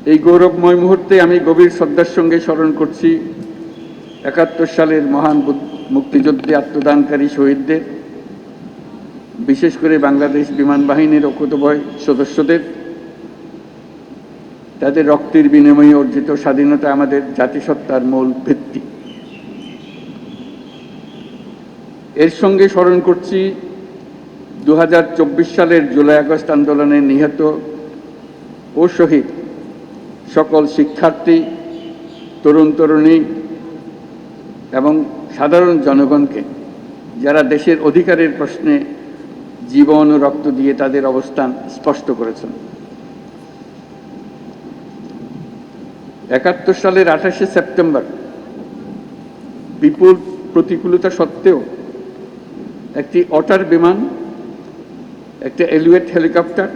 এই গৌরবময় মুহূর্তে আমি গভীর শ্রদ্ধার সঙ্গে স্মরণ করছি ৭১ সালের মহান মুক্তিযুদ্ধে আত্মদানকারী শহীদদের, বিশেষ করে বাংলাদেশ বিমান বাহিনীর অকুতোভয় সদস্যদের। তাদের রক্তের বিনিময়ে অর্জিত স্বাধীনতা আমাদের জাতিসত্তার মূল ভিত্তি। এর সঙ্গে স্মরণ করছি ২০২৪ সালের জুলাই আগস্ট আন্দোলনে নিহত ও শহীদ সকল শিক্ষার্থী, তরুণ তরুণী এবং সাধারণ জনগণকে, যারা দেশের অধিকারের প্রশ্নে জীবন ও রক্ত দিয়ে তাদের অবস্থান স্পষ্ট করেছেন। ৭১ সালের ২৮শে সেপ্টেম্বর বিপুল প্রতিকূলতা সত্ত্বেও একটি অটার বিমান, একটি এলিওয়েট হেলিকপ্টার,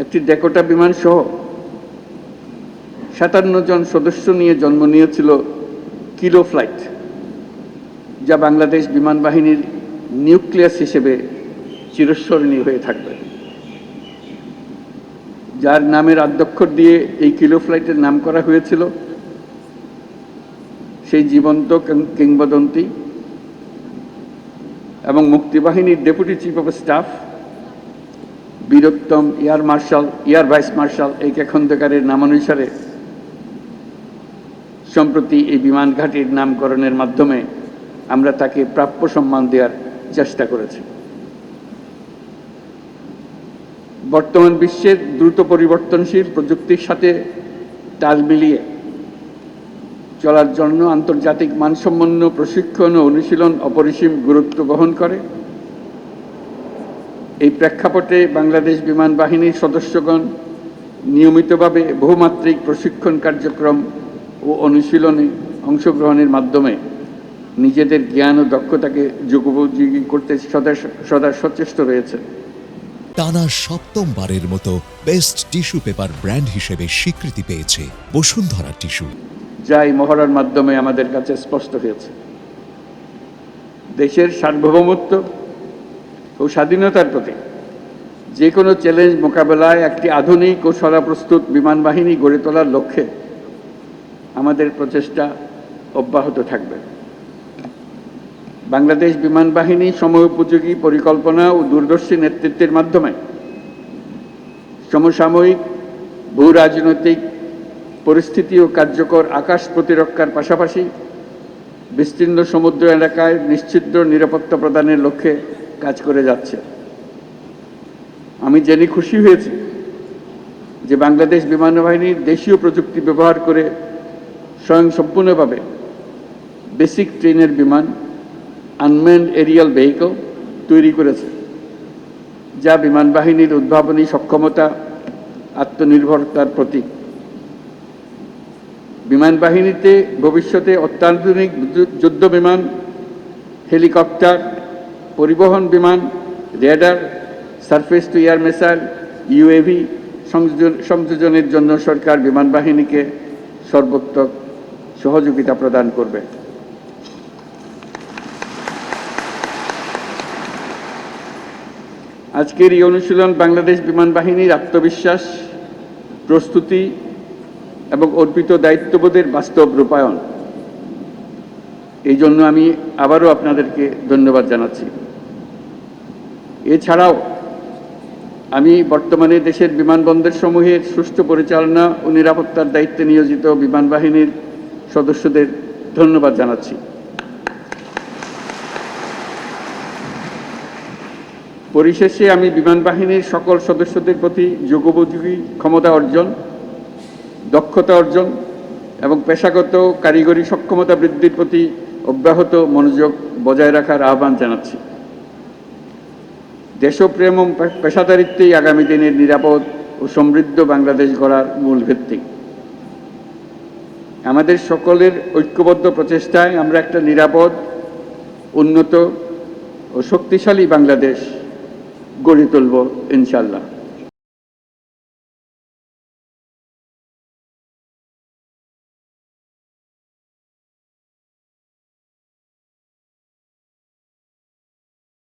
একটি ডেকোটা বিমান সহ ৫৭ জন সদস্য নিয়ে জন্ম নিয়েছিল কিলো ফ্লাইট, যা বাংলাদেশ বিমান বাহিনীর নিউক্লিয়াস হিসেবে চিরস্মরণীয় হয়ে থাকবে। যার নামের আদ্যক্ষর দিয়ে এই কিলো ফ্লাইটের নাম করা হয়েছিল, সেই জীবন্ত কিংবদন্তি এবং মুক্তিবাহিনীর ডেপুটি চিফ অফ স্টাফ বীরোত্তম এয়ার ভাইস মার্শাল এ.কে খন্দকারের নামানুসারে সম্প্রতি এই বিমান ঘাঁটির নামকরণের মাধ্যমে আমরা তাকে প্রাপ্য সম্মান দেওয়ার চেষ্টা করেছি। বর্তমান বিশ্বের দ্রুত পরিবর্তনশীল প্রযুক্তির সাথে তাল মিলিয়ে চলার জন্য আন্তর্জাতিক মানসম্পন্ন প্রশিক্ষণ ও অনুশীলন অপরিসীম গুরুত্ব বহন করে। এই প্রেক্ষাপটে বাংলাদেশ বিমান বাহিনীর সদস্যগণ নিয়মিতভাবে বহুমাত্রিক প্রশিক্ষণ কার্যক্রম ও অনুশীলনে অংশগ্রহণের মাধ্যমে নিজেদের জ্ঞান ও দক্ষতাকে যুগোপযোগী করতে সদা সচেষ্ট রয়েছে। টানা সপ্তমবারের মতো বেস্ট টিস্যু পেপার ব্র্যান্ড হিসেবে স্বীকৃতি পেয়েছে বসুন্ধরা টিস্যু, যা এই মহড়ার মাধ্যমে আমাদের কাছে স্পষ্ট হয়েছে। দেশের সার্বভৌমত্ব ও স্বাধীনতার প্রতি যে কোনো চ্যালেঞ্জ মোকাবেলায় একটি আধুনিক ও সদাপ্রস্তুত বিমান বাহিনী গড়ে তোলার লক্ষ্যে আমাদের প্রচেষ্টা অব্যাহত থাকবে। বাংলাদেশ বিমান বাহিনী সময়োপযোগী পরিকল্পনা ও দূরদর্শী নেতৃত্বের মাধ্যমে সমসাময়িক ভূ রাজনৈতিক পরিস্থিতি ও কার্যকর আকাশ প্রতিরক্ষার পাশাপাশি বিস্তীর্ণ সমুদ্র এলাকায় নিশ্চিদ্র নিরাপত্তা প্রদানের লক্ষ্যে কাজ করে যাচ্ছে। আমি জেনে খুশি হয়েছি যে বাংলাদেশ বিমান বাহিনীর দেশীয় প্রযুক্তি ব্যবহার করে স্বয়ংসম্পূর্ণভাবে বেসিক ট্রেনের বিমান আনম্যান্ড এরিয়াল ভেহিকল তৈরি করেছে, যা বিমান বাহিনীর উদ্ভাবনী সক্ষমতা, আত্মনির্ভরতার প্রতীক। বিমান বাহিনীতে ভবিষ্যতে অত্যাধুনিক যুদ্ধ বিমান, হেলিকপ্টার, পরিবহন বিমান, radar, surface to air missile, UAV সংযোজনের জন্য সরকার বিমান বাহিনীকে সর্বোত্তম সহযোগিতা প্রদান করবে। আজকের এই অনুশীলন বাংলাদেশ বিমান বাহিনীর আত্মবিশ্বাস, প্রস্তুতি এবং অর্পিত দায়িত্ববোধের বাস্তব রূপায়ণ। এই জন্য আমি আবারও আপনাদেরকে ধন্যবাদ জানাচ্ছি। এছাড়াও আমি বর্তমানে দেশের বিমানবন্দর সমূহের সুষ্ঠু পরিচালনা ও নিরাপত্তার দায়িত্বে নিয়োজিত বিমান বাহিনীর সদস্যদের ধন্যবাদ জানাচ্ছি। পরিশেষে আমি বিমান বাহিনীর সকল সদস্যদের প্রতি যুগোপযোগী ক্ষমতা অর্জন, দক্ষতা অর্জন এবং পেশাগত কারিগরি সক্ষমতা বৃদ্ধির প্রতি অব্যাহত মনোযোগ বজায় রাখার আহ্বান জানাচ্ছি। দেশপ্রেম ও পেশাদারিত্বই আগামী দিনের নিরাপদ ও সমৃদ্ধ বাংলাদেশ গড়ার মূল ভিত্তি। আমাদের সকলের ঐক্যবদ্ধ প্রচেষ্টায় আমরা একটা নিরাপদ, উন্নত ও শক্তিশালী বাংলাদেশ গড়ে তুলব ইনশাআল্লাহ।